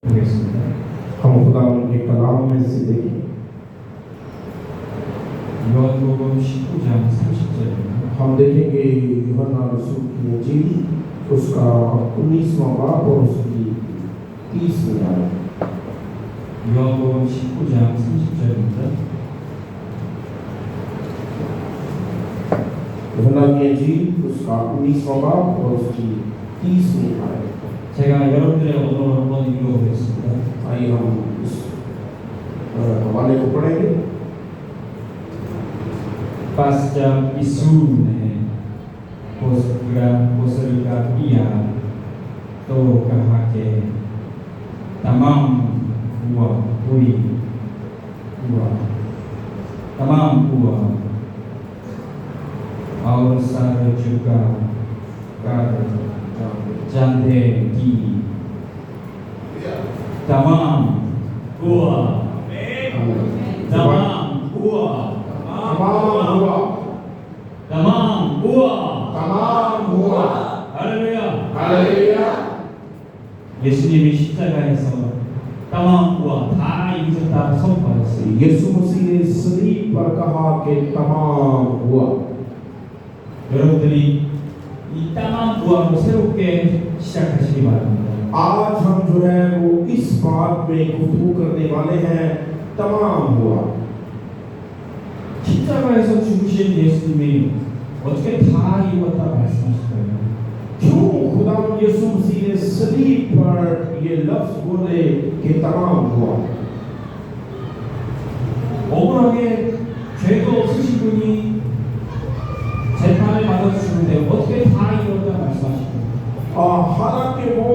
हम खुदा के कलाम में से देखें 요한복음 19장 30절입니다. हम देखेंगे यूहन्ना रसूल की इंजील उसका 19वां बाब और उसकी 30वीं आयत। 요한복음 19장 30절입니다. यूहन्ना की इंजील उसका 19वां बाब और उसकी 30वीं आयत। 제가 여러분들의 언어로 한번 읽어보겠습니다. आइए हम इस हवाले को पढ़ेंगे। Pasca isune poseriga ia to kahake tamam buah aursa juga jande di tamam buah तमाम हुआ। 할렐루야. 예수님이 십자가에서 तमाम हुआ 다 이루셨다고 선포하셨어요. यीशु मसीह ने सलीब पर कहा कि तमाम हुआ। 여러분들이 이 तमाम हुआ로 새롭게 시작하시기 바랍니다. आज हम जो है वो इस बात में गुफ्तगू करने वाले हैं तमाम हुआ। 십자가에서 죽으신 예수님이 어떻게 다 이루었다 말씀하실까요? क्यों खुदा यीशु मसीह ने सलीब पर ये लफ्ज बोले कि तमाम हुआ? 억울하게 죄도 없으신 분이 재판을 받아주시는데 어떻게 다 이루었다 말씀하실까요? हालांकि वो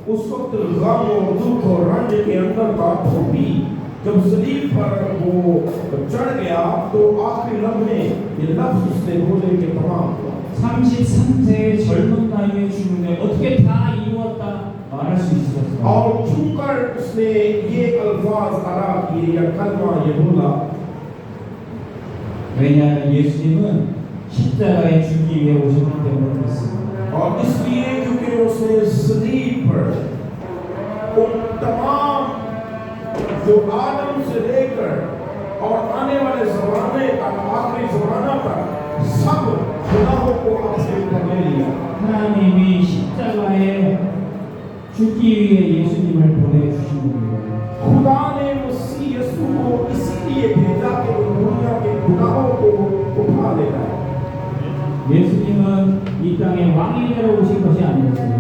उस वक्त गम और दुख और रंज के अंदर था, तो भी जब सलीब पर वो चढ़ गया तो आखिरी लम्हे ये लफ्ज उसने बोले कि तमाम हुआ। 33세의 젊은 나이에 죽는데 어떻게 다 이루었다 말할 수 있었어요? और चूंकर उसने ये अल्फाज अदा किए या कलमा ये बोला, 왜냐하면 예수님은 십자가에 죽기 위해 오셨기 때문에 그렇습니다. और इसलिए क्योंकि उसने सलीब पर उन तमाम जो आदम से लेकर और आने वाले ज़माने तक आखिरी ज़माना तक सब गुनाहों को अपने ऊपर ले लिया। 하나님이 십자가에 죽기 위해 예수님을 보내주신 겁니다. खुदा ने मसीह यीशु को इसीलिए भेजा कि वो दुनिया के गुनाहों को उठा लेगा। 예수님은 이 땅에 왕이 되러 오신 것이 아니었어요.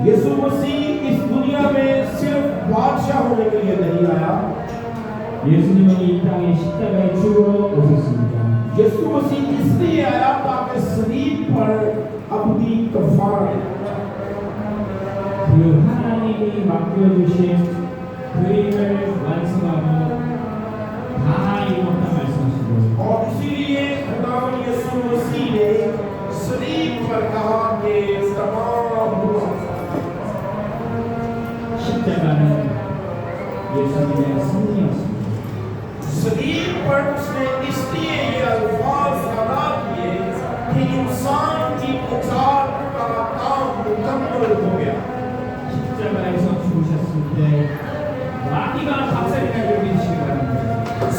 यीशु मसीह इस दुनिया में सिर्फ बादशाह होने के लिए नहीं आया। 예수님은 이 땅에 십자가에 죽으러 오셨습니다. यीशु मसीह इसलिए आया ताकि सलीब पर अपनी कफारा 그 하나님이 맡겨주신 그림을 완성하고 다 이뤘다 말씀하시고 और इसीलिए खुदावन यीशु मसीह ने सलीब पर कहा कि तमाम हुआ। 십자가는 예수님의 승리였습니다. सलीब पर उसने इसलिए ये अल्फाज अदा किए कि इंसान की निजात का काम मुकम्मल हो गया। 십자가에서 죽으셨을 때 마귀가 박살이 나게 되시기 바랍니다.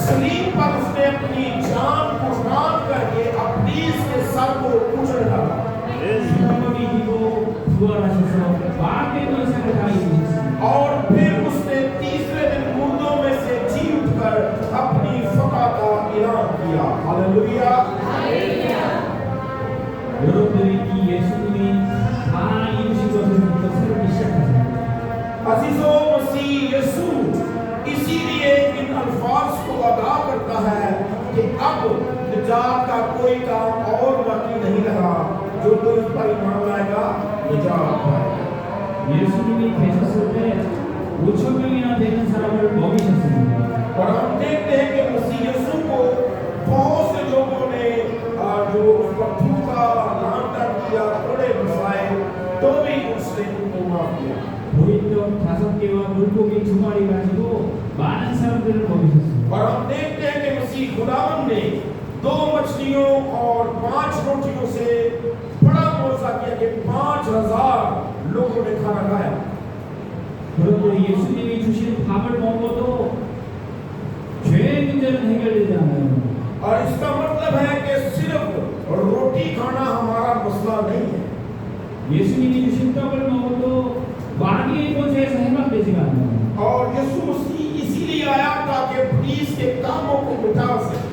सलीब पर उसने अपनी जान कुर्बान करके अपनी के सर को कुचल डाला। 죽음을 이기고 부활하셔서 마귀의 권세를 다 이기셨습니다. और फिर उसने तीसरे दिन मुर्दों में से जी उठकर अपनी फतह का ऐलान किया। हालेलुया। 여러분들이 이 예수님이 다 이루신 것을 새롭게 시작하세요. अज़ीज़ों, मसीह यीशु इसीलिए इन अल्फाज को अदा करता है कि अब निजात का कोई काम और बाकी नहीं रहा। जो कोई इस पर ईमान लाएगा निजात पाएगा। 예수님이 계셨을 때 5천 명이나 되는 사람을 먹이셨습니다. और हम देखते हैं कि मसीह यीशु को बहुत से लोगों ने जो उसका थूका, लानत किया, थोड़े बसाए, तो भी उसने उनको माफ किया। 보리떡 5개와 물고기 2마리 가지고 많은 사람들을 먹이셨습니다. और हम देखते हैं कि मसीह खुदावन ने 2 मछलियों और 5 रोटियों से बड़ा मौका किया कि 5,000 लोगों ने खाना खाया। 그런 그런데 예수님이 주신 밥을 먹어도 죄의 문제는 해결되지 않아요. और इसका मतलब है कि सिर्फ रोटी खाना हमारा मसला नहीं है। 예수님이 주신 떡을 먹어도 마귀의 권세에서 해방되지가 않아요. और यीशु मसीह इसीलिए आया ताकि पुलिस के कामों को मिटा सके।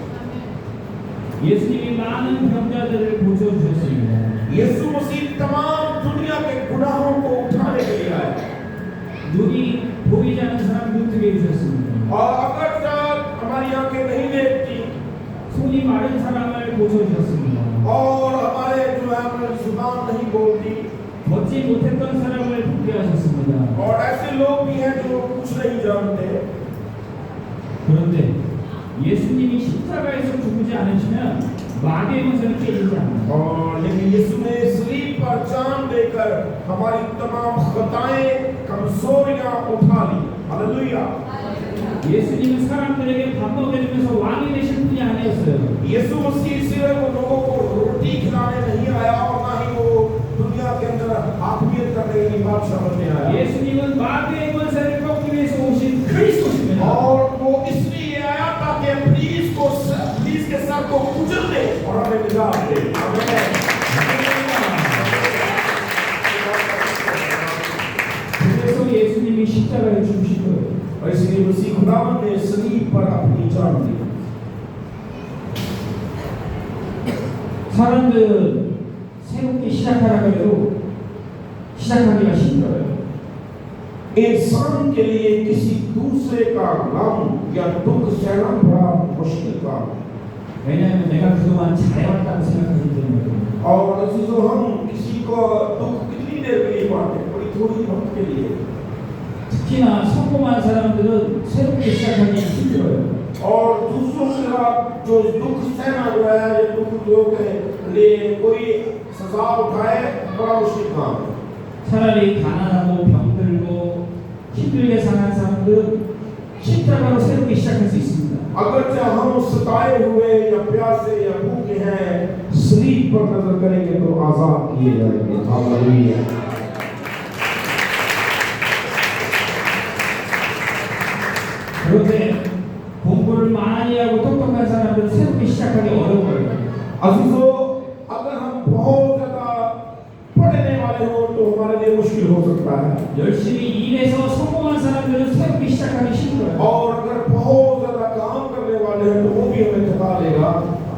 예수님이 많은 병자들을 고쳐주셨습니다. यीशु मसीह तमाम दुनिया के गुनाहों को उठाने के लिए आया। 눈이 보이지 않는 사람 눈 뜨게 해주셨습니다. और अगर तक हमारी आंखें नहीं देखती 손이 마른 사람을 고쳐주셨습니다. और हमारे जो है हमारी जुबान नहीं बोलती 걷지 못했던 사람을 걷게 하셨습니다. और ऐसे लोग भी हैं जो कुछ नहीं जानते। 그런데 예수님이 십자가에서 죽지 않으시면 마귀의 권세는 깨지지 않아요. और लेकिन यीशु ने सलीब पर जान देकर हमारी तमाम खताएं कमजोरियां उठा ली। हालेलुया। 예수님은 사람들에게 밥 먹여주면서 왕이 되신 분이 아니었어요. यीशु मसीह सिर्फ लोगों को रोटी खिलाने नहीं आया और ना ही वो दुनिया के अंदर हाकिमियत करने की बादशाह बनने आया। 예수님은 마귀의 권세를 꺾기 위해서 오신 그리스도십니다. और वो इसलिए आया ताकि पुलिस के सर को कुचल दे और हमें निजात दे। 그래서 예수님이 십자가에 죽으신 거예요. और इसलिए मसीह खुदावंद ने सलीब पर अपनी जान दी। 사람들은 새롭게 시작하라고 해도 시작하기가 힘들어요. इंसान के लिए किसी दूसरे का गम या दुख सहना बड़ा मुश्किल काम है। 왜냐하면 내가 그동안 잘해왔다고 생각하기 때문에. और अजीजों हम किसी को दुख कितनी देर के लिए बांटते हैं? बड़ी थोड़ी वक्त के लिए। 특히나 성공한 사람들은 새롭게 시작하기 힘들어요. और दूसरों के साथ जो दुख सहना हुआ है या दुख जो के लिए कोई सजा उठाए बड़ा मुश्किल काम है। 차라리 가난하고 병들고 힘들게 사는 사람들은 십자가로 새롭게 시작할 수 있습니다. अगर चाहे हम सताए हुए या प्यासे या भूखे हैं सलीब पर नजर करेंगे तो आजाद किए जाएंगे। हालेलुया। 그런데 공부를 많이 하고 똑똑한 사람들은 새롭게 시작하기 어려워요. अजीजों अगर हम बहुत ज्यादा पढ़ने वाले हो तो हमारे लिए मुश्किल हो सकता है। 열심히 일해서 성공한 사람들은 새롭게 시작하기 힘들어요. और अगर बहुत ज्यादा काम करने वाले हैं तो वो भी हमें थका देगा।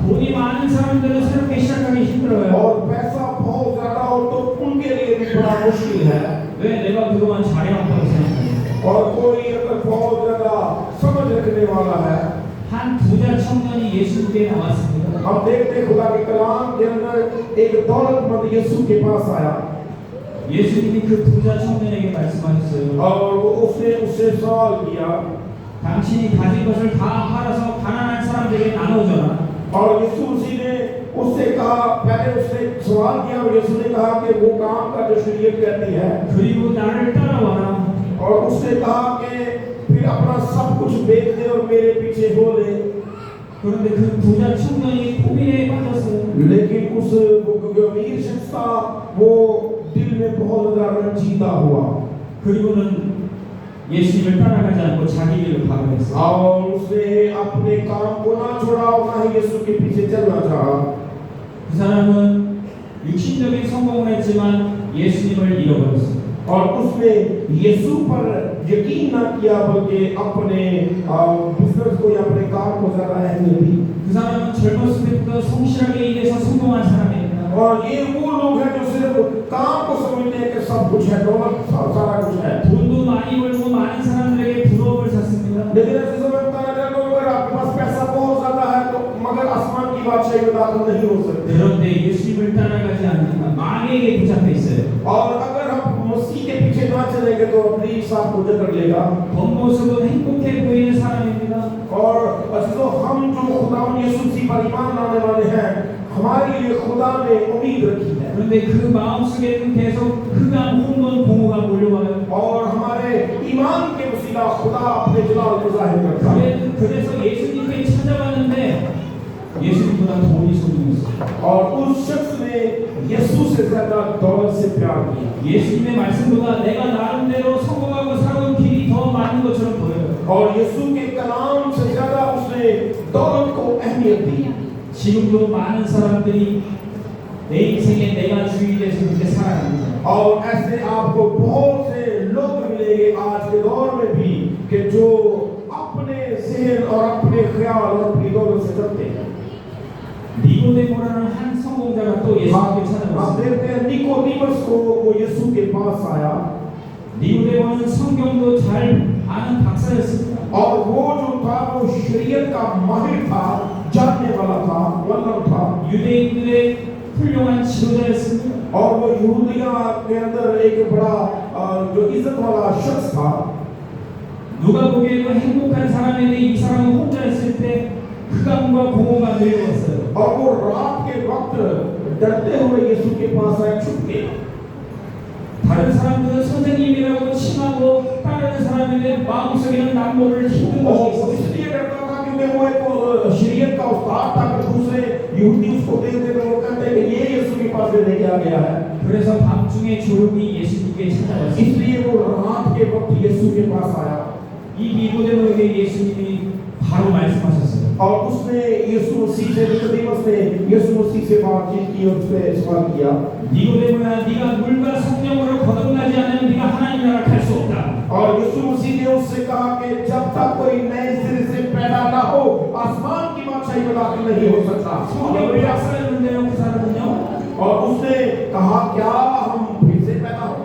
돈이 많은 사람들은 새롭게 시작하기 힘들어요. और पैसा बहुत ज्यादा हो तो उनके लिए भी बड़ा मुश्किल है। 왜 내가 그동안 잘해왔다고 생각해요. और कोई अगर बहुत ज्यादा समझ रखने वाला है 한 부자 청년이 예수님께 나왔습니다. हम देखते खुदा के कलाम के अंदर एक दौलतमंद यीशु के पास आया 예수님이 그 부자 청년에게 말씀하셨어요. और वो उससे सवाल किया 당신이 가진 것을 다 팔아서 가난한 사람들에게 나눠줘라. और यीशु मसीह ने उससे कहा पहले उसने सवाल किया और यीशु ने कहा कि वो काम का जो शरीयत कहती है 그리고 나를 따라와라. और उसने कहा कि फिर अपना सब कुछ बेच दे और मेरे पीछे हो ले। 그런데 그 부자 청년이 고민에 빠졌어요. लेकिन उस जो अमीर शख्स था वो दिल में बहुत ज्यादा रंजीदा हुआ 그리고는 예수님을 따라가지 않고 자기 길로 가게 됐어요. और उसने अपने काम को ना छोड़ा और ना ही यीशु के पीछे चलना चाहा। 그 사람은 육신적인 성공을 했지만 예수님을 잃어버렸어요. और उसने यीशु पर यकीन ना किया बल्कि अपने बिजनेस को या अपने काम को ज्यादा अहमियत दी। 그 사람은 젊었을 때부터 성실하게 일해서 성공한 사람입니다. और ये वो लोग हैं जो सिर्फ काम को समझते हैं कि सब कुछ है, दौलत सारा कुछ है। 돈도 많이 벌고 많은 사람들에게 부러움을 샀습니다. लेकिन ऐसे समय बताया जाए तो अगर आपके पास पैसा बहुत ज्यादा है तो मगर आसमान की बादशाही में दाखिल नहीं हो सकते। 그런데 예수님을 따라가지 않으면 마귀에게 붙잡혀 있어요. और अगर हम मसीह के पीछे ना चलेंगे तो अपनी सांस को जकड़ लेगा। 겉모습은 행복해 보이는 사람입니다. और अजीजों हम जो खुदा यीशु मसीह पर ईमान लाने वाले हैं हमारे लिए खुदा ने उम्मीद रखी है। 그런데 그 마음속에는 계속 흑암 혼돈 공허가 몰려와요. और हमारे ईमान के वसीला खुदा अपने जलाल को जाहिर करता है। 그래서 예수님께 찾아왔는데 예수님보다 돈이 소중했어요. और उस शख्स ने यीशु से ज्यादा दौलत से प्यार किया। 예수님의 말씀보다 내가 나름대로 성공하고 살아온 और यीशु के कलाम से ज्यादा उसने दौलत को अहमियत दी। 지금도 많은 사람들이 내 인생에 내가 주인에서 그렇게 살아갑니다. और ऐसे आपको बहुत से लोग मिलेंगे आज के दौर में भी कि जो अपने ज़हन और अपने ख्याल और अपनी दौलत से चलते हैं। 니고데모라는 한 성공자가 또 예수님께 आप 찾아왔어요. देखते हैं निकोदेमस को वो यीशु के पास आया 니고데모는 성경도 잘 아는 박사였습니다. और वो जो था वो शरीयत का माहिर था, जानने वाला था, वल्लभ था 유대인들의 훌륭한 지도자였습니다. और वो यहूदिया के अंदर एक बड़ा जो इज्जत वाला शख्स था। 누가 보기에도 행복한 사람인데 이 사람은 혼자 있을 때 흑암과 공허가 내려왔어요. और वो रात के वक्त डरते हुए यीशु के पास आए छुप के। 다른 사람들은 선생님이라고 칭하고 따르는 사람인데 마음속에는 남모를 힘든 것이 और 있었어요. इसलिए डरता था क्योंकि वो एक शरीयत का उस्ताद था कि दूसरे यहूदी उसको देखते थे, वो कहते कि ये यीशु के पास से लेके आ गया है। 그래서 밤중에 조용히 예수님께 찾아왔어요. इसलिए वो रात के वक्त यीशु के पास आया 이 니고데모에게 예수님이 바로 말씀하셨어요. और उसने यीशु मसीह से निकोदेमस ने यीशु मसीह से बातचीत की और उससे सवाल किया 니고데모야, 네가 물과 성령으로 거듭나지 않으면 네가 하나님 나라 갈 수 없다. और यीशु मसीह ने उससे कहा कि जब तक कोई नए सिरे से पैदा ना हो आसमान की बादशाही में दाखिल नहीं हो सकता। 성경을 박사였는데요, 그 사람은요. और उसने कहा क्या हम फिर से पैदा हो?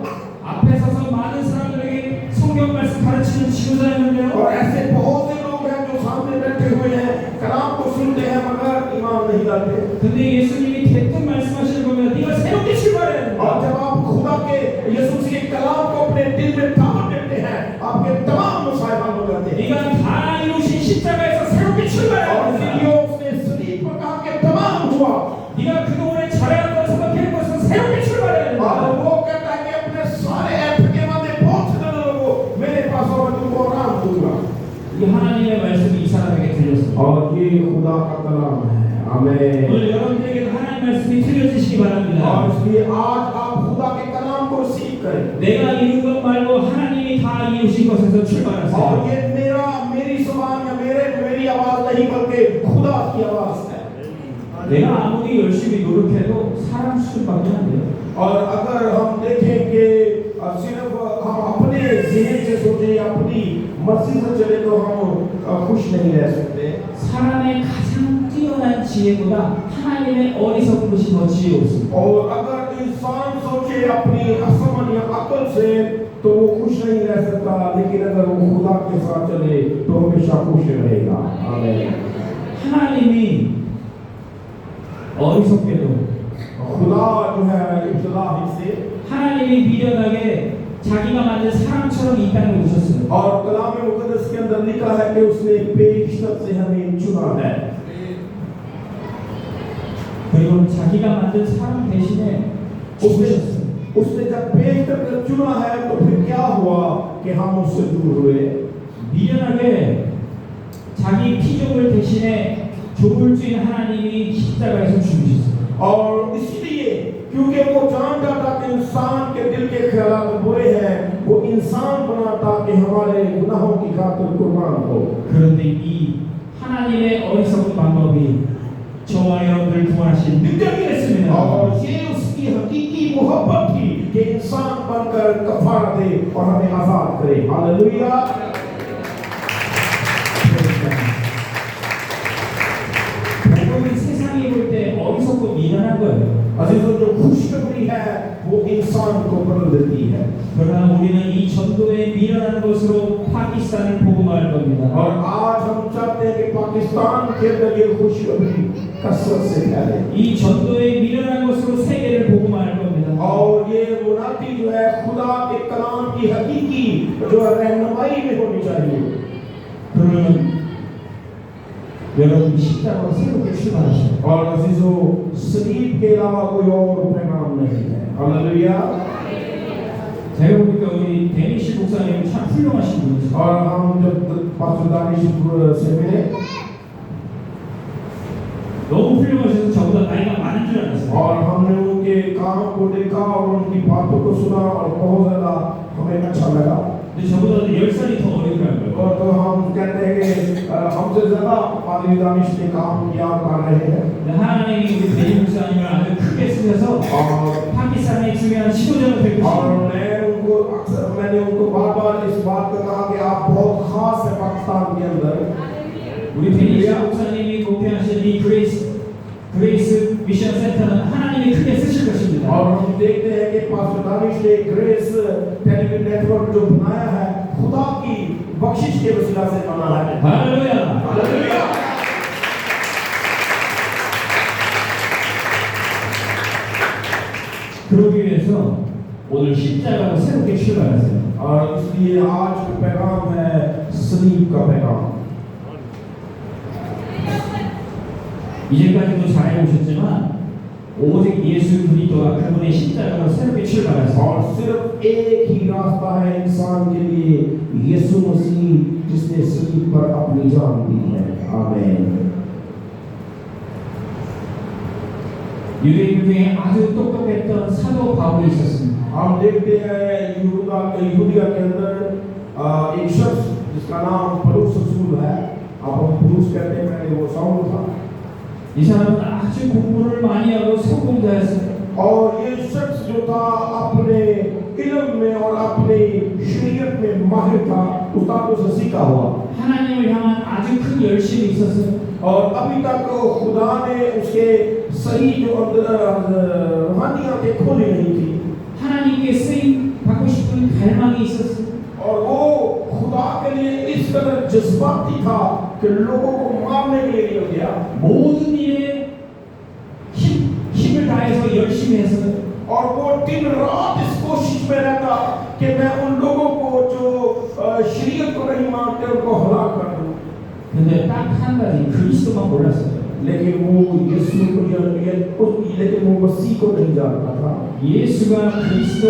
앞에 서서 많은 사람들에게 성경 말씀 가르치는 지도자였는데요. और ऐसे बहुत से लोग हैं जो सामने बैठे हुए हैं, कलाम को सुनते हैं मगर ईमान नहीं लाते। 근데 예수님이 대뜸 말씀하시는 겁니다. 네가 새롭게 출발해야 된다. और जब आप खुदा के यीशु के कलाम को अपने दिल में थाम लेते हैं, आपके तमाम मसाइल हल हो जाते हैं। 네가 다 이루신 십자가에서 새롭게 출발해야 और 된다. फिर उसने सलीब पर कहा कि तमाम हुआ। 네가 그동안에 잘해왔던 생각해온 것은 새롭게 출발해야 된다. और वो कहता है कि अपने सारे ऐप्के वादे बहुत से लोगों को मेरे पास और मैं तुमको आराम दूंगा। 이 하나님의 말씀이 이 사람에게 들렸습니다. और ये खुदा का कलाम है। आमीन। 오늘 여러분들에게 하나님 말씀이 들려지시기 바랍니다. और इसलिए आज आप खुदा के कलाम को रिसीव करें। 내가 이룬 것 말고 하나님이 다 이루신 것에서 और 출발하세요. ये मेरी जुबान या मेरी आवाज नहीं बल्कि खुदा की आवाज है। 내가 아무리 열심히 노력해도 사람 수준밖에 안 돼요. और अगर हम देखें कि सिर्फ हम अपने ज़हन से सोचें, अपनी मर्जी से चले तो हम खुश नहीं रह सकते। 사람의 가장 뛰어난 지혜보다 하나님의 어리석은 것이 더 지혜롭습니다. और अगर इंसान सोचे अपनी असमन या अकल से तो वो खुश नहीं रह सकता, लेकिन अगर वो खुदा के साथ चले तो हमेशा खुश रहेगा। आमीन। 하나님이 어리석게도 खुदा जो है इब्तिदा से 하나님이 미련하게 자기가 만든 사람처럼 이 땅에 오셨어요. और कलाम मुकद्दस के अंदर लिखा है कि उसने बेइज्जत से हमें चुना है। 그리고 자기가 만든 사람 대신에 죽으셨어요. उसने जब बेइज्जत चुना है तो फिर क्या हुआ कि हम उससे दूर हुए। 미련하게 자기 피조물 대신에 조물 주인 하나님이 십자가에서 죽으셨어요. और इसलिए क्योंकि वो जानता था कि इंसान के दिल के ख्यालात बुरे हैं, वो इंसान बना ताकि हमारे गुनाहों की खातिर कुर्बान हो। 그런데 이 하나님의 어리석은 방법이 저와 여러분들 구원하신 능력이었습니다. और ये उसकी हकीकी मोहब्बत थी कि इंसान बनकर कफारा दे और हमें आजाद करे। हालेलुया। 복음이 세상이 볼 때 어리석고 미련한 거예요. अजीजों जो खुशखबरी है वो इंसान को बदल देती है। 그러나 우리는 이 전도의 미련한 것으로 파키스탄을 복음화할 겁니다. और आज हम चाहते हैं कि पाकिस्तान के अंदर ये खुशखबरी कसरत से फैले। 이 전도의 미련한 것으로 세계를 복음화할 겁니다. और ये मुनादी जो है खुदा के कलाम की हकीकी जो है रहनुमाई में होनी चाहिए। 그러면 여러분 십자가로 새롭게 출발하셔요. और अजीजों सलीब के अलावा कोई और पैगाम नहीं है। हालेलुया। 제가 보니까 우리 데니시 목사님 참 훌륭하신 분이세요. और हम जब पास्टर दानिश से मिले 너무 훌륭하셔서 저보다 나이가 많은 줄 알았어요. और हमने उनके काम को देखा और उनकी बातों को सुना और बहुत ज्यादा हमें अच्छा लगा। 근데 저보다 10살이 더 어리더라고요. और तो हम हमसे ज्यादा पादरी दानिश ने काम किया कर रहे हैं 하나님이 우리 베리 목사님을 아주 크게 쓰셔서 파키스탄의 중요한 지도자가 될 और 것입니다. मैंने उनको बार-बार इस बात को कहा कि आप बहुत खास है पाकिस्तान के अंदर 우리 베리 목사님이 목표하신 이 그레이스 미션 센터는 하나님이 크게 쓰실 것입니다. और हम देखते हैं कि पास्टर दानिश ने ग्रेस टेलीविजन नेटवर्क जो बनाया है खुदा की बख्शिश के वसीला से बना है 할렐루야. हालेलुया 그러기 위해서 오늘 십자가로 새롭게 출발하세요. और इसलिए आज का पैगाम है सलीब का पैगाम 이제까지도 잘해오셨지만 오직 예수 그리스도와 그분의 십자가로 새롭게 출발하세요. और सिर्फ एक ही रास्ता है इंसान के लिए यीशु मसीह जिसने सलीब पर अपनी जान दी है आमीन 유대인 중에 아주 똑똑했던 사도 바울이 있었습니다. हम देखते हैं यहूदिया के अंदर एक शख्स जिसका नाम पलूस रसूल है अब हम पलूस कहते हैं पहले वो शाऊल था 이 सा람은 아주 공부를 많이 하고 성공자였어요. और ये शख्स जो था अपने इल्म में और अपने शरीयत में माहिर था उस्तादों से सीखा हुआ 하나님을 향한 아주 큰 열심이 있었어요. और अभी तक खुदा ने उसके सही जो रूहानियत थे खोली नहीं थी 하나님께 쓰임 받고 싶은 갈망이 있었어요. और वो खुदा के लिए इस कदर जज्बाती था कि लोगों को मारने के लिए निकल गया 모든 일에 힘을 다해서 열심히 했어요. और वो दिन रात इस कोशिश में रहता कि मैं उन लोगों को जो शरीयत को नहीं मानते उनको हलाक कर दूं 근데 딱 한 가지 그리스도만 몰랐어요. लेकिन वो यीशु को लेकिन वो मसीह को नहीं जानता था 예수가 그리스도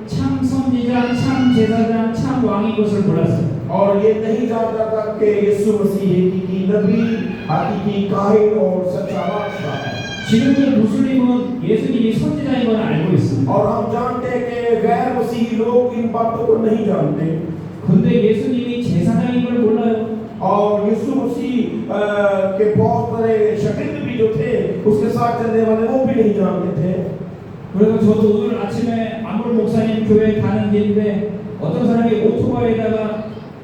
참 선지자, 참 제사장, 참 왕인 것을 몰랐어요. और ये नहीं जानता था कि यीशु मसीह हकीकी नबी हकीकी काहिन और सच्चा बादशाह है 지금도 무슬림은 예수님이 선지자인 건 알고 있습니다. और हम जानते हैं कि गैर मसीही लोग इन बातों को नहीं जानते 근데 예수님이 제사장인 걸 몰라요. और यीशु मसीह के बहुत बड़े शागिर्द भी जो थे उसके साथ चलने वाले वो भी नहीं जानते थे 그래서 저도 오늘 아침에 안볼 목사님 교회 가는 길인데 어떤 사람이 오토바이에다가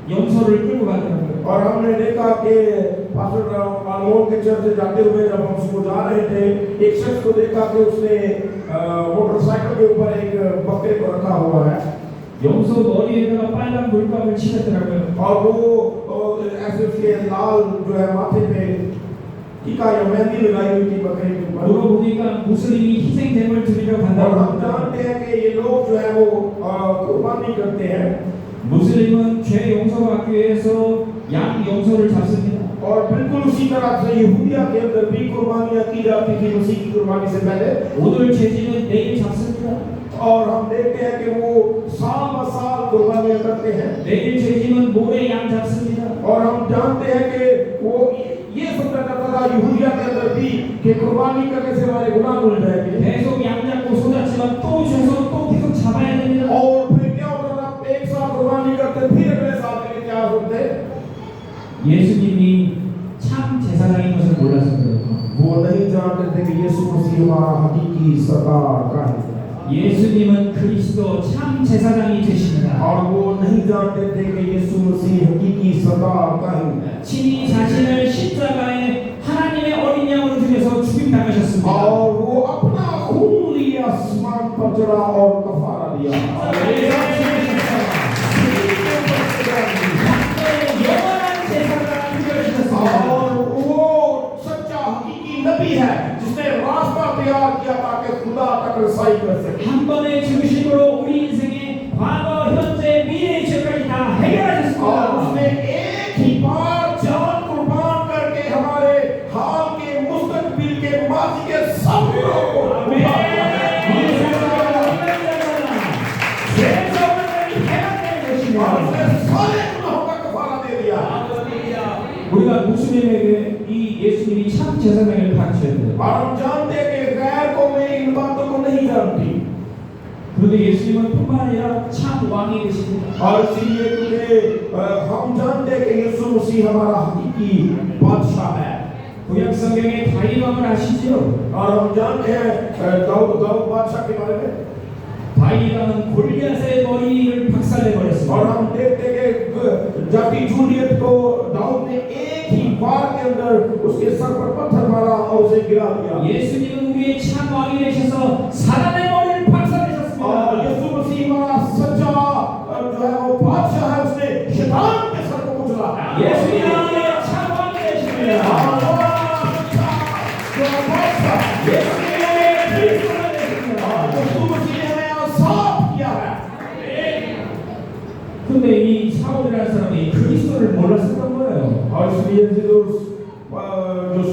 영서를 끌고 가더라고요. और हमने देखा कि पास्टर अनमोल के चर्च से जाते हुए जब हम उसको जा रहे थे एक शख्स को देखा कि उसने मोटरसाइकिल के ऊपर एक बकरे को रखा हुआ है 영서 머리에다가 빨간 물감을 칠했더라고요. और वो ऐसे उसके लाल जो है माथे पे टीका या मेहंदी लगाई हुई थी बकरे के ऊपर 물어보니까 무슬림이 희생제물 드리러 और 간다고 हम 합니다. जानते हैं कि ये लोग जो है वो कुर्बानी करते हैं 무슬림은 죄 용서받기 위해서 양 용서를 잡습니다. और बिल्कुल उसी तरह से यहूदिया के अंदर भी कुर्बानियां की जाती थी मसीह की कुर्बानी से पहले 오늘 죄지는 내일 잡습니다. और हम देखते हैं कि वो साल ब साल कुर्बानियां करते हैं 내일 죄지는 모레 양 잡습니다. और हम जानते हैं कि वो ये सोचा जाता था यहूदिया के अंदर भी कि कुर्बानी करने से हमारे गुनाह धुल जाएंगे 계속 양 잡고 쏟았지만 또 줘서 또 계속 잡아야 됩니다. और फिर क्या होता था एक साल कुर्बानी करते फिर अगले साल के लिए क्या होते 예수님이 참 제사장인 것을 몰라서 그래요. वो नहीं जानते थे कि यीशु मसीह हमारा हकीकी सरदार का है 예수님은 그리스도 참 제사장이 되십니다. और वो नहीं जानते थे कि यीशु मसीह हकीकी सरदार का है 친히 자신을 십자가에 하나님의 어린 양으로 죽여서 죽임 당하셨습니다. और वो अपना खून लिया आसमान पर चढ़ा और कफारा दिया और वो सच्चा हकीकी नबी है जिसने रास्ता तैयार किया ताकि खुदा तक रसाई कर सके 한 번의 죽으심으로 우리 인생의 과거, 현재, 미래의 죄까지 다 और 해결하셨습니다. उसने एक ही बार जान कुर्बान करके हमारे हाल के मुस्तकबिल के माजी के सब गुनाहों को उठा लिया है। और उसने सारे गुनाहों का कफारा दे दिया 우리가 무슬림에게 이 예수님이 참 제사장을 가르쳐야 돼요. और हम जानते हैं कि गैर कौमें इन बातों को नहीं जानती 그런데 예수님은 뿐만 아니라 참 왕이 되십니다. और इसीलिए क्योंकि हम जानते हैं कि यीशु मसीह हमारा हकीकी बादशाह है। 구약 성경에 다윗 왕을 아시지요? और हम जानते हैं दाऊद बादशाह के बारे में। 다윗 왕은 골리앗의 머리를 박살내 और 버렸습니다. हम देखते हैं कि जाति जूलियत को दाऊद ने एक ही वार के अंदर उसके सर पर पत्थर मारा और उसे गिरा दिया। 예수님은 우리의 참 왕이 되셔서 사단의 머리를 और 박살내셨습니다. यीशु मसीह हमारा सच्चा जो है वो बादशाह है, उसने शैतान के सर को कुचला है। 예수님은 우리의 참 왕이 되십니다. 예수님은 우리의 그리스도가 되십니다. यीशु मसीह ने हमें साफ किया है। 근데 이 사울이라는 사람이 그리스도를 몰랐었던 거예요. और इसलिए जो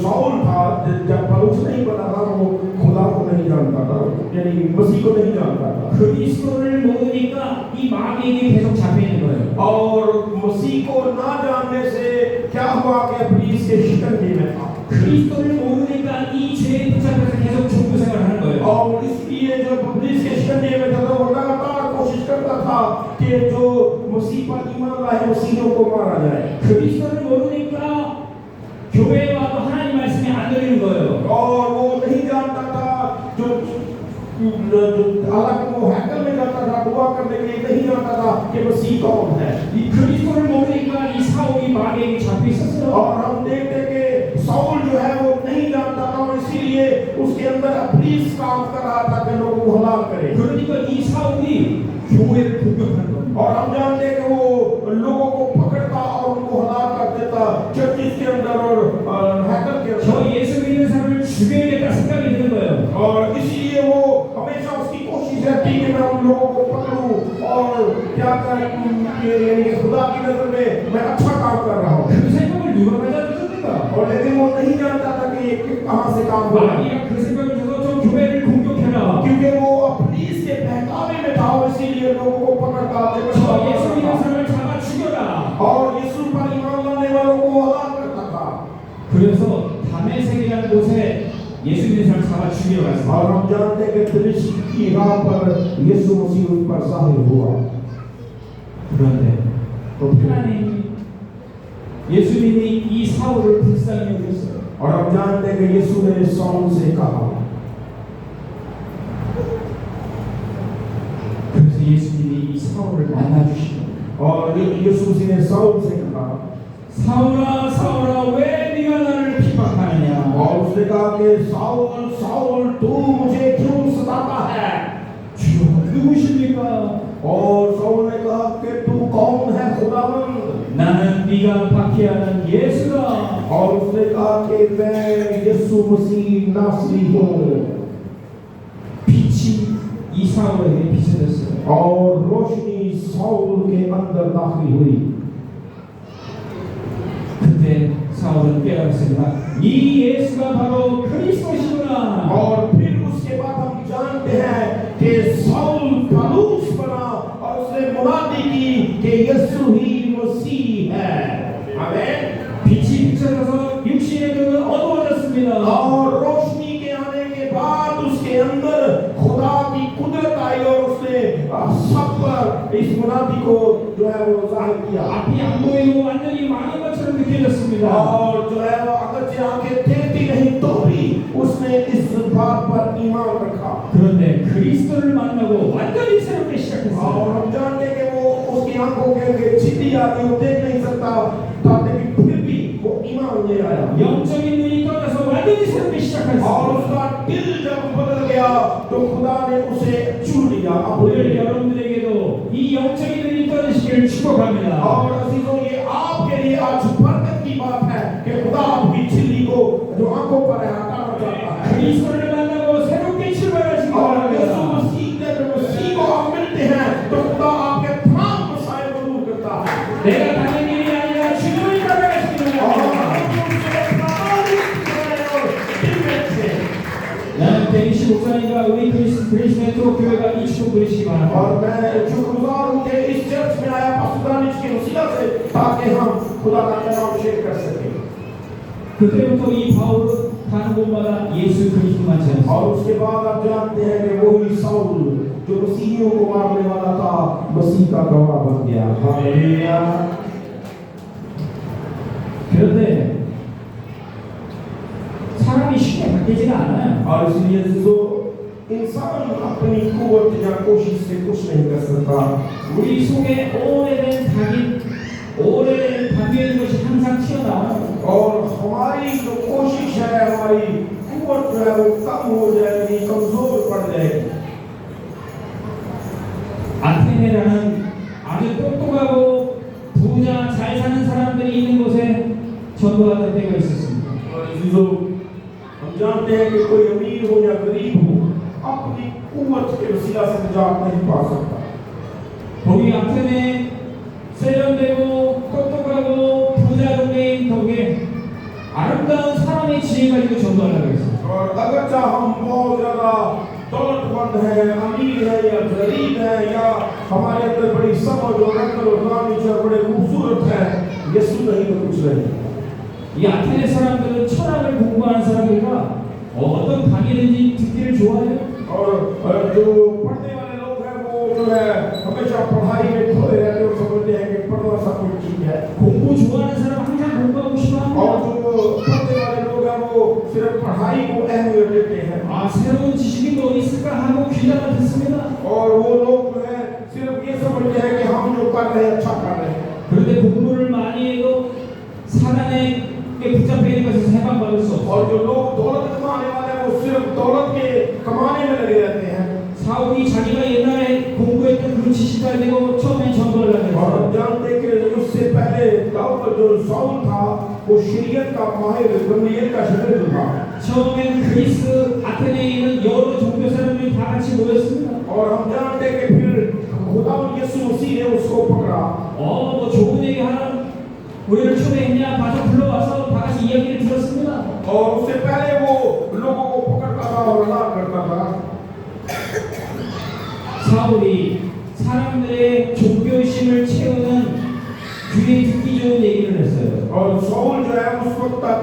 साउल था, जब पलूस नहीं बना था, वो खुदा को नहीं जानता था, यानी मसीह को नहीं जानता था। 그리스도를 모르니까 이 마귀에게 계속 잡혀 있는 거예요. और मसीह को ना जानने से क्या हुआ कि पुलिस के शिकंजे में था। 그리스도를 모르니까 이 죄에 붙잡혀서 계속 종교 생활하는 거예요. और इसलिए जो पुलिस के शिकंजे में था, तो वो लगातार कोशिश करता था कि जो मसीह पर ईमान लाए मसीहियों को मारा जाए। 그리스도를 모르니까 교회에 와도 하나님 말씀이 안 들리는 거예요. और वो नहीं जानता था, जो हालांकि वो हैकल में जाता था दुआ करने के लिए, नहीं जानता था कि मसीह कौन है। 이 그리스도를 모르니까 이 사울이 마귀에게 잡혀 있었어요. और हम देखते कि साउल जो है वो नहीं जानता था, और इसीलिए उसके अंदर पुलिस काम कर रहा था कि लोगों को हलाक करे। 그러니까 이 사울이 교회를 공격하는 겁니다. और हम जानते हैं कि वो लोगों को पकड़ता और उनको हलाक कर देता चर्चिस के अंदर और हैकल के 저 अंदर। 예수 믿는 사람을 죽여야겠다 생각이 드는 거예요. और इसीलिए वो हमेशा उसकी कोशिश रहती है कि मैं उन लोगों को पकड़ूं और क्या करूं, यानी कि खुदा की नजर में मैं अच्छा काम कर रहा हूं। 그 생각을 누가 가졌습니까? और लेकिन वो नहीं जानता था कि ये कहां से काम हो रहा है, 마귀가 그 생각을 줘서 저 교회를 공격해라. क्योंकि वो पुलिस के बहकावे में था, और इसीलिए लोगों को पकड़ता 저 예수 믿는 사람을 잡아 죽여라. और यीशु पर ईमान लाने वालों को हलाक करता था। 그래서 다메섹이라는 곳에 예수 믿는 사람을 잡아 죽이러 갔습니다. और हम जानते हैं कि दमिश्क की राह पर यीशु मसीह उन पर ज़ाहिर हुआ। 그런데 तो फिर 하나님 예수님이 이 사울을 불쌍히 여겼어요. और हम जानते हैं कि यीशु ने साउल से कहा, 그래서 예수님이 이 사울을 만나 주시고 और यीशु मसीह ने साउल से कहा, 사울아 사울아 왜 네가 나를 핍박하느냐? और उसने कहा कि साउल साउल तू मुझे क्यों सताता है। 주여 누구십니까? और साउल ने कहा कि तू कौन है खुदावंद। 나는 네가 박해하는 예수다. और उसने कहा कि मैं यीशु मसीह नासरी हूँ। 빛이 이 사울에게 비춰졌어요. और रोशनी साउल के अंदर दाखिल हुई। 그때 사울은 깨달았습니다. 이 예수가 바로 그리스도시구나. और फिर उसके बाद हम जानते हैं कि साउल पलूस बना और उसने मुनादी की कि यीशु ही मसीह है। आमीन। 빛이 비춰져서 육신의 눈은 어두워졌습니다. और रोशनी के आने के बाद उसके अंदर खुदा की कुदरत आई और उसने सब पर इस मुनादी को जो है वो जाहिर किया। 앞이 안 보이고 완전히 망한 것처럼 느껴졌습니다. और जो है वो अगरचे आंखें देखती नहीं तो भी उसने इस बात पर ईमान रखा। 그런데 그리스도를 만나고 완전히 새롭게 और 시작했어요. हम जानते हैं कि वो उसकी आंखों के छिपी आती वो देख नहीं सकता था, लेकिन फिर भी वो ईमान ले आया। 영적인 눈이 떠나서 완전히 새롭게 और 시작했어요. उसका दिल जब बदल गया तो खुदा ने उसे चुन लिया 오늘 अपने। 여러분들에게도 이 영적인 눈이 떠나시기를 축복합니다. और अजीजों ये आपके लिए आज बरकत की बात है कि खुदा आपकी झिल्ली को जो आंखों पर है हटाना चाहता है। 그리스도를 만나고 새롭게 출발하시기 और यीशु 바랍니다. मसीह के जब मसीह को आप मिलते हैं तो खुदा आपके तमाम मसाइल को दूर करता है। 내가 가는 길이 아니라 주님을 따라가시기 और 바랍니다. 나는 대기시 목사님과 우리 그리스 네트워크 교회가 이 축복 누리시기 바랍니다. और मैं शुक्रगुजार हूँ कि इस चर्च में आया पास्टर के वसीला से ताकि हम खुदा का कलाम शेयर कर सकें। 그때부터 이 바울은 가는 곳마다 예수 그리스도만 찾았어요. और उसके बाद आप जानते हैं कि वही साउल जो मसीहियों को मारने वाला था मसीह का गवाह बन गया। हालेलुया। 그런데 사람이 쉽게 바뀌지가 않아요. और इसलिए जो इंसान अपनी कुव्वत या कोशिश से कुछ नहीं कर सकता। 우리 속에 오래된 담겨있는 것이 항상 튀어나와요. और हमारी जो कोशिश है हमारी कुव्वत जो है वो कम हो जाएगी, कमजोर पड़ जाएगी। 아테네라는 아주 똑똑하고 부자 잘 사는 사람들이 있는 곳에 전도하던 때가 있었습니다. और जो हम जानते हैं कि कोई अमीर हो या गरीब हो अपनी कुव्वत के वसीला से निजात नहीं पा सकता। 거기 아테네 세련되고 똑똑하고 부자 동네인 덕에 아름다운 사람의 지혜 가지고 전도하려고 했어요. और अगर चाहे हम बहुत ज्यादा दौलतमंद है, अमीर है या गरीब है या हमारे अंदर बड़ी समझ और अकल और दानिश और बड़े खूबसूरत है, यीशु नहीं तो कुछ नहीं। 이 아테네 사람들은 철학을 공부하는 사람들과 어떤 강의든지 듣기를 좋아해요. और जो पढ़ने वाले लोग हैं वो जो है हमेशा पढ़ाई में खोए रहते और समझते हैं कि पढ़ना सब कुछ ठीक है। 공부 좋아하는 사람 항상 공부하고 싶어 और 합니다. जो पढ़ने वाले लोग हैं वो सिर्फ पढ़ाई को अहमियत देते हैं। 새로운 지식이 뭐 있을까 하고 귀담아 듣습니다. और वो लोग जो है सिर्फ ये समझते हैं कि हम जो कर रहे हैं अच्छा कर रहे हैं। 그런데 공부를 많이 해도 사단에게 붙잡혀 있는 것에서 해방받을 수 और 없어요. जो लोग दौलत कमाने वाले हैं वो सिर्फ दौलत के कमाने में लगे रहते हैं। 사울이 자기가 옛날에 공부했던 그 지식 가지고 처음에 전도를 और हम 하면서 जानते हैं कि उससे पहले दाऊद जो साउल था वो शरीयत का माहिर गमलीएल का शागिर्द था। 처음엔 그리스 아테네에 있는 여러 종교 사람들이 다 같이 모였습니다. और हम जानते हैं कि फिर खुदा यीशु मसीह ने उसको पकड़ा। 뭐 좋은 얘기 하나 우리를 초대했냐 가서 불러와서 다 같이 이야기를 들었습니다. और उससे पहले वो लोगों को पकड़ता था और ऐलान करता था। 사울이 사람들의 종교심을 채우는 귀에 듣기 좋은 얘기를 했어요. और साउल जो है उस वक्त तक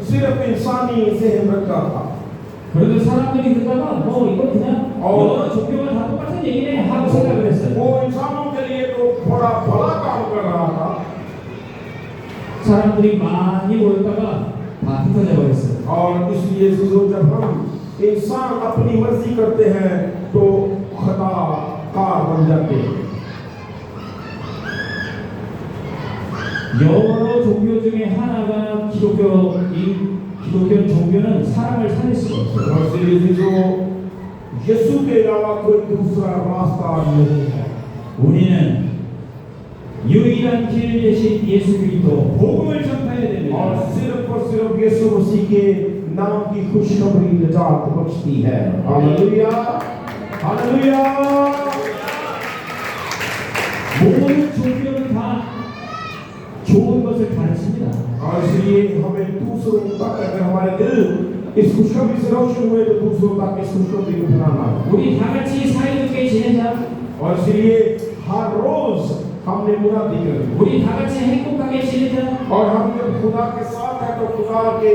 सिर्फ इंसानी ज़हन रखता था। 그래도 사람들이 듣다가 뭐 이거 그냥 여러 종교가 다 똑같은 얘기네 하고 생각을 했어요. वो इंसानों के लिए तो बड़ा भला काम कर रहा था। 사람들이 많이 모였다가 다 흩어져 버렸어요. और इसलिए जब हम इंसान अपनी मर्जी करते हैं तो खुदा कार बन जाते हैं। 여러 종교 중에 하나가 기독교 종교는 사람을 살릴 수가 없어요. और इसलिए जो यीशु के अलावा कोई दूसरा रास्ता नहीं है। 우리는 유일한 길 대신 예수 그리스도 복음을 전파해야 और 됩니다. सिर्फ यीशु मसीह के नाम की खुशखबरी निजात बख्शती है। Hallelujah, hallelujah. 모든 종교는 다 좋은 것을 가르칩니다. और इसलिए हमें दूसरों तक अगर हमारे दिल इस खुशखबरी से रोशन हुए तो दूसरों तक इस खुशखबरी को फैलाना है। 우리 다 같이 사이좋게 지내자. और इसलिए हर रोज हमने मुनादी करी। 우리 다 같이 행복하게 지내자. और हम जब खुदा के साथ हैं तो खुदा के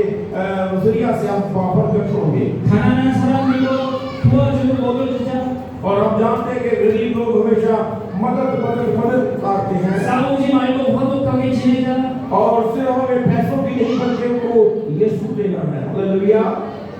जरिया से हम बरकत होंगे। 가난한 사람들도 도와주고 먹여주자. और हम जानते हैं कि गरीब लोग हमेशा मदद करते हैं। 싸우지 말고 화목하게 지내자. और सिर्फ हमें पैसों की नहीं बल्कि उनको यीशु देना है। हालेलुया।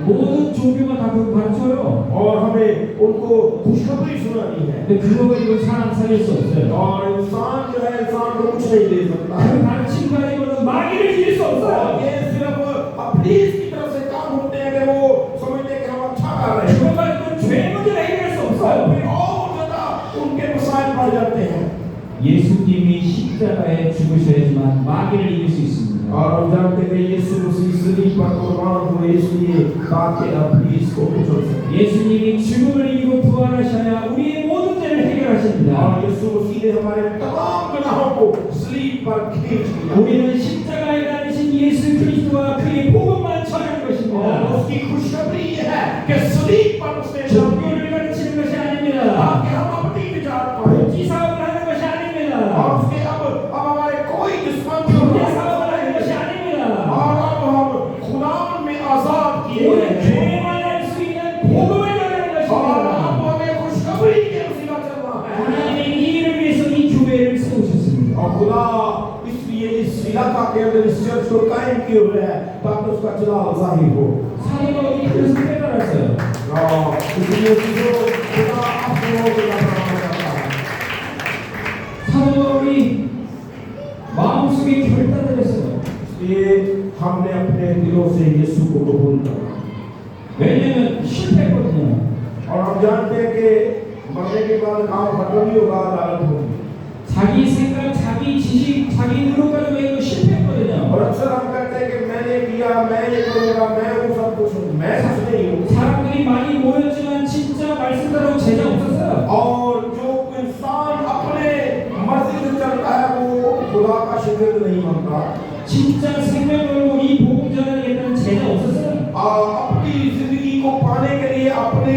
모든 종교가 다 그거 가르쳐요. और हमें उनको खुशखबरी सुनानी है। 근데 그거 가지고 사람 살릴 수 없어요. और इंसान जो है इंसान को कुछ नहीं दे सकता है। 그 가르침 가지고는 마귀를 이길 수 और 없어요. ये सिर्फ अपनी की तरफ से काम होते हैं कि वो समझते हैं कि हम अच्छा कर रहे हैं। 그거 가지고는 죄 문제를 해결할 수 और 없어요. फिर और ज्यादा उनके मसाइल बढ़ जाते हैं। 예수님이 십자가에 죽으셔야지만 마귀를 이길 수 있습니다. और हम जानते हैं यीशु मसीह सलीब पर कुर्बान हुए इसलिए ताकि अब इसको कुचल सके। 예수님이 죽음을 이기고 부활하셔야 우리의 모든 죄를 해결하십니다. और यीशु मसीह ने हमारे तमाम गुनाहों को सलीब पर खींच लिया। 우리는 십자가에 달리신 예수 그리스도와 그의 복음만 전하는 और 것입니다. उसकी खुशखबरी ये है कि सलीब पर उसने 종교를 가르치는 것이 아닙니다. ताकि हम अपनी निजात पाएं। 복지 사업을 하는 것이 아닙니다. और उसके अब हमारे कोई दुश्मन 교회 사업을 하는 것이 아닙니다. और अब हम खुदा में आजाद किए 오늘 गए हैं। 죄만 할 수 있는 복음을 전하는 और 것입니다. अब हमें खुशखबरी के इस इलाका के अंदर इस चर्च को कायम किए हुए हैं ताकि उसका चलाव जाहिर हो। 사도 바울이 그래서 깨달았어요. इसलिए जो खुदा आप लोगों को बताना चाहता है। 사도 바울이 마음속에 결단을 했어요. इसलिए हमने अपने दिलों से यीशु को कबूल करना। 왜냐면 실패했거든요. और हम जानते हैं कि मरने के बाद काम खत्म ही होगा, अदालत होगी। 자기 생각, 자기 지식, 자기 노력 가지고 이거 실패했거든요. और अक्सर हम कहते हैं कि मैंने किया, मैं ये करूँगा, मैं वो सब कुछ हूँ, मैं कुछ नहीं हूँ। 사람들이 많이 모였지만 진짜 말씀대로 제자 없었어요. और जो इंसान अपने मर्जी से चलता है वो खुदा का शिगिर्द नहीं बनता। 진짜 생명 걸고 이 복음 전하겠다는 제자 없었어요. अपनी जिंदगी को पाने के लिए अपने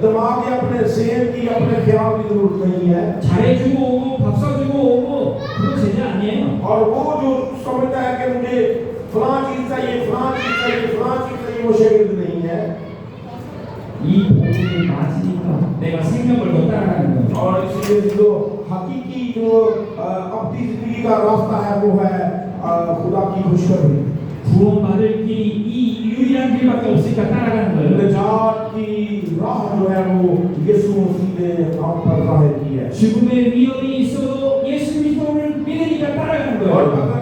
दिमाग या अपने ज़हन की अपने ख्याल की जरूरत नहीं है। 잘해주고 오고 밥 사주고 오고 그거 제자 아니에요. और वो जो समझता है कि मुझे फलां चीज चाहिए, फलां चीज चाहिए, फलां चीज चाहिए, वो शिगिर्द नहीं है। 이 복음이 맞으니까 내가 생명 걸고 따라가는 거예요. और इसलिए जो हकीकी जो अपनी जिंदगी का रास्ता है वो है खुदा की खुशखबरी। 구원받을 길이 이 유일한 길밖에 없으니까 따라가는 거예요. निजात की राह जो है वो यीशु मसीह ने हम पर जाहिर की है। 죽음의 위험이 있어도 예수 그리스도를 믿으니까 따라가는 और 거예요.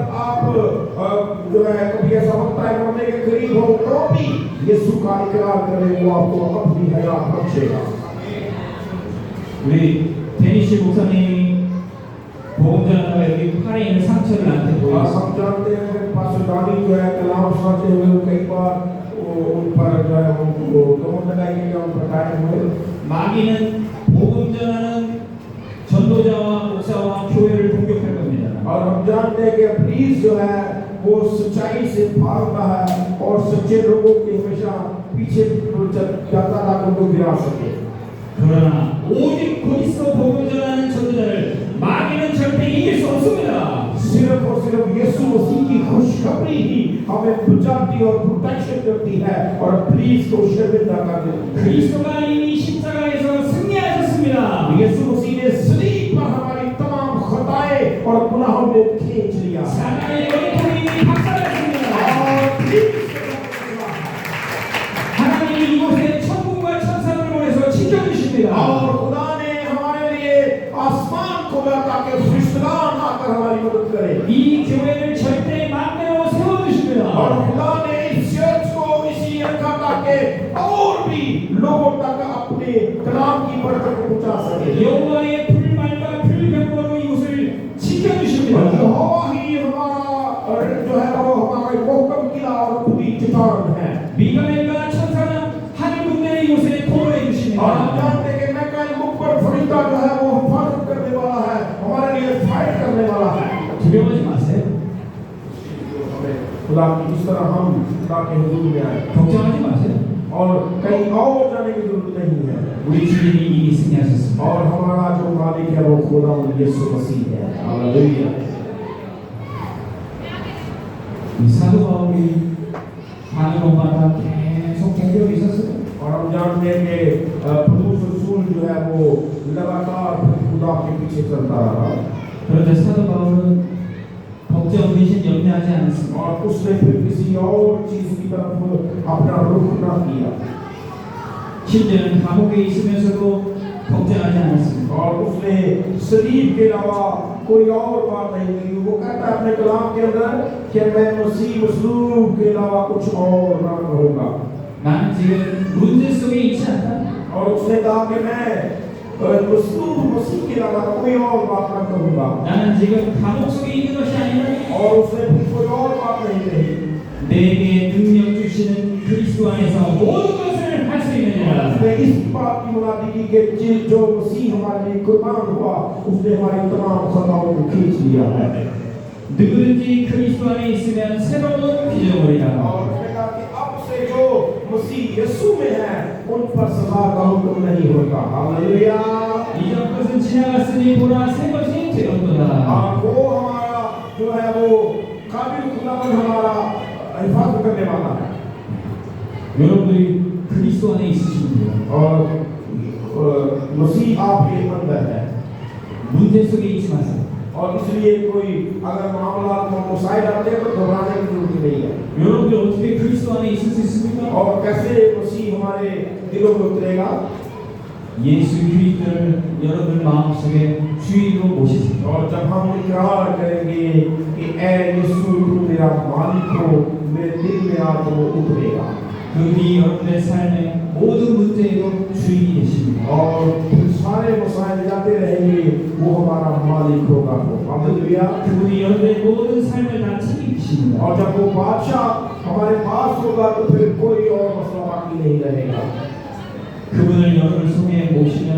अगर आप जो है कभी ऐसा होता है मरने के करीब हो तो भी यीशु का इकरार करें, वो आपको अपनी हयात बख्शेगा। 우리 데니시 목사님이 복음 전하다가 여기 팔에 있는 상처를 나한테 और 보여줬어요. हम जानते हैं कि पास्टर दानी जो है कलाम सुनाते हुए कई बार उन पर जो है वो कमर लगाएंगे कि उन पर कायम हुए। 마귀는 복음 전하는 전도자와 목사와 교회를 공격할 겁니다. और हम जानते हैं कि प्लीज जो है वो सच्चाई से भागता है और सच्चे लोगों के हमेशा पीछे जाता ताकि उनको गिरा सके। 그러나 오직 그리스도 복음 전하는 전도자를 마귀는 절대 이길 수 없습니다. सिर्फ और सिर्फ यीशु मसीह की खुशखबरी ही हमें बचाती और प्रोटेक्शन करती है और प्लीज को शर्मिंदा कर देती है। 그리스도가 이미 십자가에서 승리하셨습니다. यीशु मसीह ने सलीब पर हमारी तमाम खताएं और गुनाहों को खींच लिया। 사단의 영통이 박살났습니다. 하나님이 이곳에 천국과 천사를 보내서 지켜주십니다. और खुदा ने हमारे लिए आसमान खोला ताकि फरिश्तेगान आकर हमारी मदद करें। 이 교회를 절대 마음대로 세워주십니다. और खुदा ने इस चर्च को इसलिए रखा ताकि और भी लोगों तक अपने कलाम की बरकत पहुंचा सके। 여호와의 불말과 불병거로 이곳을 지켜주십니다. यहोवा ही हमारा जो है वो हमारा मोहकम किला और खुदी चट्टान है। 미가엘과 천사는 하늘 군대를 이곳에 보호해 और 주십니다. हम जानते हैं कि मैकाइल मुख पर फरिश्ता जो है वो हिफाजत करने वाला है, हमारे लिए फाइट करने वाला है। 두려워하지 마세요. खुदा की इस तरह हम खुदा के हुजूर में आए 걱정하지 마세요. और कहीं और जाने की जरूरत नहीं है। 우리 주님이 이미 승리하셨습니다. और हमारा जो मालिक है वो खुदा यीशु मसीह है। हालेलुया। 이 사도 바울이 하늘 오마다 계속 공격이 있었어요. और हम जानते हैं कि पौलुस रसूल जो है वो लगातार खुदा के पीछे चलता रहा 그런데 사도 바울은 걱정, 의심, 염려하지 않았습니다. और उसने फिर किसी और चीज की तरफ अपना रुख न किया 심지어는 감옥에 있으면서도 걱정하지 않았습니다. और उसने शरीर के अलावा कोई और बात नहीं की। वो कहता है अपने कलाम के अंदर कि मैं मसीह मसलूब के अलावा कुछ और ना कहूँगा। 나는 지금 문제 속에 있지 않다. और उसने कहा कि मैं मसलूब मसीह के अलावा कोई और बात ना कहूँगा। 나는 지금 감옥 속에 있는 것이 아니라 और उसने फिर कोई और बात नहीं कही। 내게 능력 주시는 그리스도 안에서 모든 것을 할 수 있느니라. उसने इस बात की मुनादी की कि जो मसीह हमारे लिए कुर्बान हुआ उसने हमारी तमाम खताओं को खींच लिया है। 누구든지 그리스도 안에 있으면 새로운 피조물이라. और उसने कहा कि अब से जो मसीह यीशु में है उन पर सजा का हुक्म नहीं होता। हालेलुया। 이전 것은 지나갔으니 보라 새 것이 되었도다. वो हमारा जो है वो काबिल खुदावंद हमारा हिफाजत करने वाला है। 여러분들이 그리스도 안에 있으십니다. और मसीह आपके अंदर है 문제 속에 있지 마세요. और इसलिए कोई अगर मामला मसाइल आते हैं तो घबराने की जरूरत नहीं है। 여러분들 어떻게 그리스도 안에 있을 수 있습니까? और कैसे मसीह हमारे दिलों में उतरेगा? 예수 그리스도를 여러분 마음속에 주인으로 모시세요. और जब हम इकरार करेंगे कि ऐ यीशु तू मेरा मालिक हो, मेरे दिल में आ तो उतरेगा। 그분이 여러분의 삶의 모든 문제에도 주인이 되십니다. और फिर सारे मसाइल जाते रहेंगे, वो हमारा मालिक होगा। हालेलुया। 그분이 여러분의 모든 삶을 다 책임지십니다. और जब वो बादशाह हमारे पास होगा तो फिर कोई और मसला बाकी नहीं रहेगा। 그분을 여러분 속에 모시면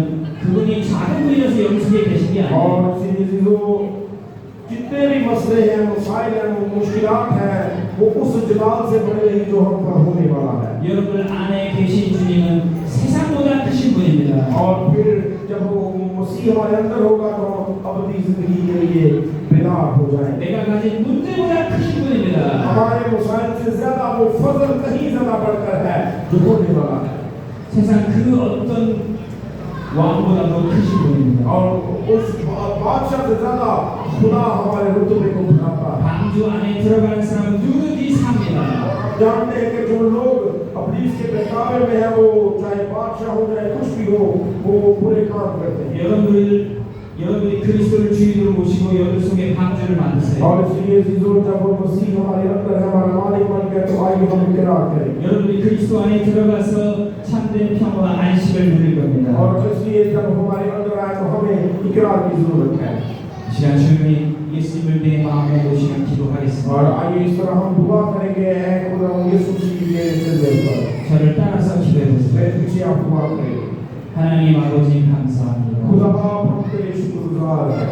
그분이 작은 분이라서 여러분 속에 계신 게 아니에요. और जितने भी मसले हैं, मसाइल हैं, वो मुश्किलात हैं, वो उस जलाल से बड़े नहीं जो हम पर होने वाला है। 여러분 안에 계신 주님은 세상보다 크신 분입니다. और फिर जब वो मसीह हमारे अंदर होगा तो हम अबदी जिंदगी के लिए बेदार हो जाएंगे। 내가 가진 문제보다 크신 분입니다. हमारे मसाइल से ज्यादा वो फजल कहीं ज्यादा बढ़कर है जो होने वाला है। 세상 그 어떤 왕보다도 크신 분입니다. और उस बादशाह से ज्यादा खुदा हमारे रुतबे को बढ़ाता है। 방주 안에 들어가는 사람은 누구든지 삽니다. जानते हैं कि जो लोग अपनी इसके बहकावे में है, वो चाहे बादशाह हो चाहे कुछ भी हो, वो बुरे काम करते हैं। 여러분이 그리스도를 주인으로 모시고 여러분 속에 방주를 만드세요. और इसलिए जब वो मसीह हमारे अंदर है, हमारा मालिक बन गया, तो आइए हम इकरार करें। 여러분이 그리스도 안에 들어가서 참된 평화와 안식을 누릴 겁니다. और इसलिए जब हमारे अंदर आए तो हमें इकरार की जरूरत है। 이 시간 주님이 예수님을 내 마음에 모시면 기도하겠습니다. और आइए इस तरह हम दुआ करेंगे, ऐ खुदा यीशु मसीह के दिल पर। 저를 따라서 기도해 보세요. मैं पीछे आप दुआ करें। 하나님 아버지 감사합니다. खुदा बाप हम तेरे शुक्रगुजार हैं।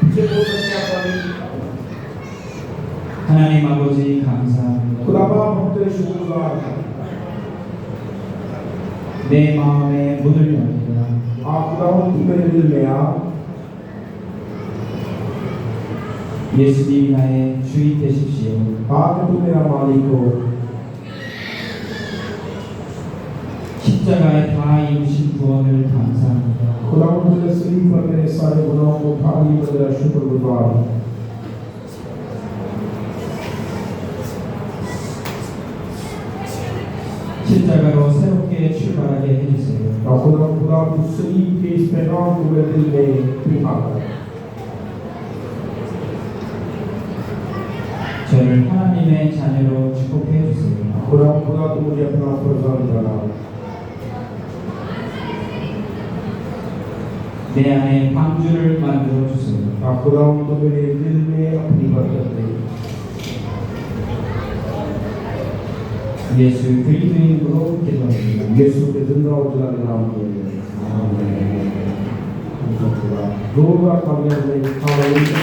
पीछे बोल सकते हैं पानी। 하나님 아버지 감사합니다. खुदा बाप हम तेरे शुक्रगुजार हैं। 내 마음에 문을 엽니다. आप खुदा तू मेरे दिल में आ। 예수님이 나의 주인 되십시오. आके तू मेरा मालिक हो। 십자가에 다 이루신 구원을 감사합니다. खुदा तुझे सलीब पर मेरे सारे गुनाहों को उठा लिया, तेरा शुक्रगुजार हूं। 십자가로 새롭게 출발하게 해주세요. और खुदा तू सलीब के इस पैगाम को मेरे दिल में बिठा कर 저를 하나님의 자녀로 축복해 주세요. खुदा तू मुझे अपना फर्जंद बना। 내 안에 방주를 만들어 주세요. खुदा तो मेरे दिल में अपनी बरकत दे। 예수 그리스도 이름으로 기도합니다. यीशु के जिंदा और जलाल नाम में आमीन। जोरदार तालियां दें। हालेलुया।